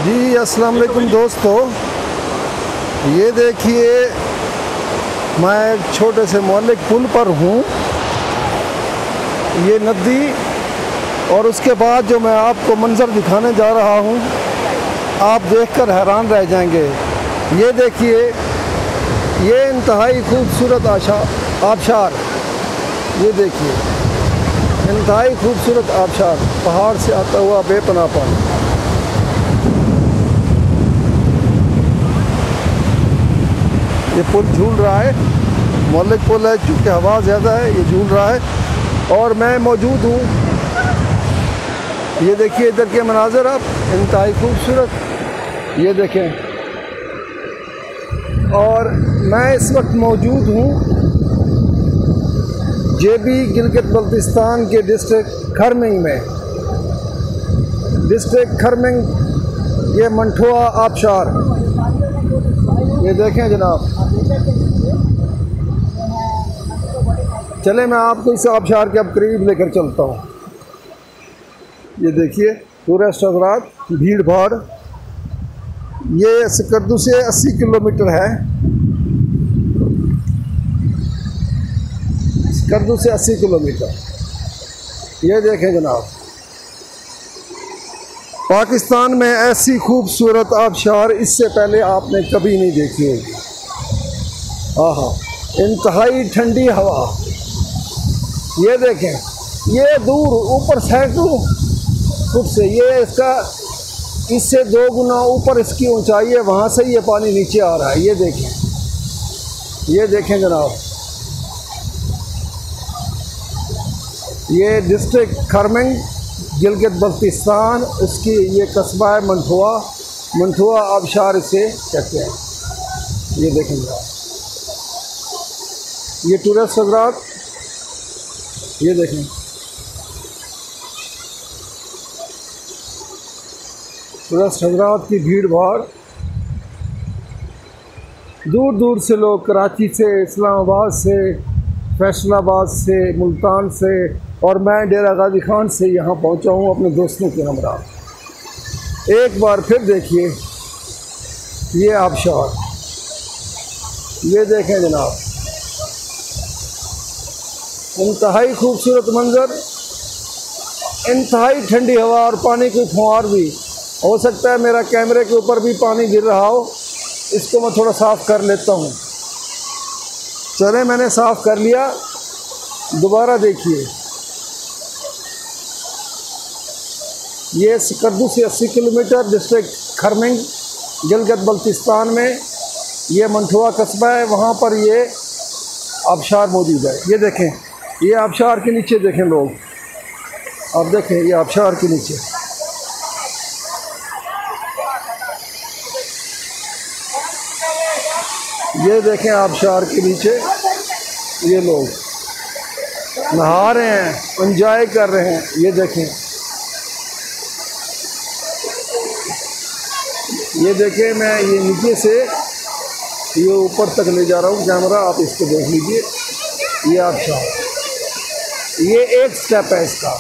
जी अस्सलाम वालेकुम दोस्तों, ये देखिए मैं एक छोटे से मोहल्ले पुल पर हूँ। ये नदी और उसके बाद जो मैं आपको मंज़र दिखाने जा रहा हूँ, आप देखकर हैरान रह जाएंगे। ये देखिए, ये इंतहाई खूबसूरत आबशार, ये देखिए इंतहाई खूबसूरत आबशार, पहाड़ से आता हुआ बेपनाह पानी। ये पुल झूल रहा है, मोहल्ले पुल है, चूँकि हवा ज़्यादा है ये झूल रहा है और मैं मौजूद हूँ। ये देखिए इधर के मनाज़र आप, इंतहाई खूबसूरत, ये देखें। और मैं इस वक्त मौजूद हूँ जेबी गिलगित बल्तिस्तान के डिस्ट्रिक्ट खरमिंग में। डिस्ट्रिक्ट खरमिंग, ये मंठुआ आबशार, ये देखें जनाब। चले मैं आपको इस आबशार के अब करीब लेकर चलता हूँ। ये देखिए टूरिस्ट हज़रात, भीड़ भाड़। ये स्कर्दू से 80 किलोमीटर है, स्कर्दू से 80 किलोमीटर। ये देखें जनाब, पाकिस्तान में ऐसी खूबसूरत आबशार इससे पहले आपने कभी नहीं देखी होगी। आहा, इंतहाई ठंडी हवा। ये देखें, ये दूर ऊपर सैकड़ों फुट से, ये इससे 2 गुना ऊपर इसकी ऊंचाई है, वहाँ से ये पानी नीचे आ रहा है। ये देखें, ये देखें जनाब, ये डिस्ट्रिक्ट खरमिंग गिलगित बल्तिस्तान, उसकी ये कस्बा है मंठुआ आबशार इसे कहते हैं। ये देखें जनाब, ये टूरिस्ट हज़रात, ये देखें टूरिस्ट हज़रात की भीड़ भाड़। दूर दूर से लोग, कराची से, इस्लामाबाद से, फैसलाबाद से, मुल्तान से, और मैं डेरा गाजी खान से यहाँ पहुँचा हूँ अपने दोस्तों के हमरा। एक बार फिर देखिए ये आबशार, ये देखें जनाब, इंतहाई खूबसूरत मंज़र, इंतहाई ठंडी हवा और पानी की फुहार भी। हो सकता है मेरा कैमरे के ऊपर भी पानी गिर रहा हो, इसको मैं थोड़ा साफ़ कर लेता हूँ। चले मैंने साफ़ कर लिया, दोबारा देखिए। ये स्कर्दू से 80 किलोमीटर, डिस्ट्रिक्ट खरमिंग गिलगित बल्तिस्तान में ये मंठुआ कस्बा है, वहाँ पर ये आबशार मौजूद है। ये देखें, ये आबशार के नीचे देखें लोग, आप देखें ये आबशार के नीचे। ये देखें आबशार के नीचे ये लोग नहा रहे हैं, एंजॉय कर रहे हैं। ये देखें, ये देखें, मैं ये नीचे से ये ऊपर तक ले जा रहा हूँ कैमरा, आप इसको देख लीजिए। ये आबशार, ये एक स्टेप है इसका,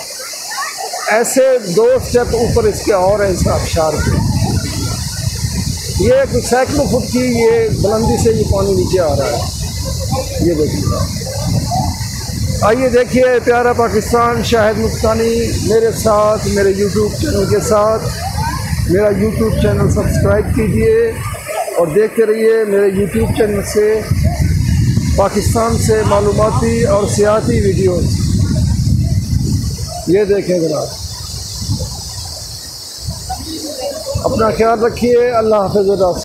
ऐसे 2 स्टेप ऊपर इसके और है इस आबशार के। ये कुछ सैकड़ों फुट की ये बुलंदी से ये पानी नीचे आ रहा है। ये देखिए, आइए देखिए प्यारा पाकिस्तान, शाहिद मुफ्तानी मेरे साथ, मेरे यूट्यूब चैनल के साथ। मेरा यूट्यूब चैनल सब्सक्राइब कीजिए और देखते रहिए मेरे यूट्यूब चैनल से पाकिस्तान से मालूमाती और सियासी वीडियोस। ये देखें जनाब, अपना ख्याल रखिए। अल्लाह हाफ़िज़।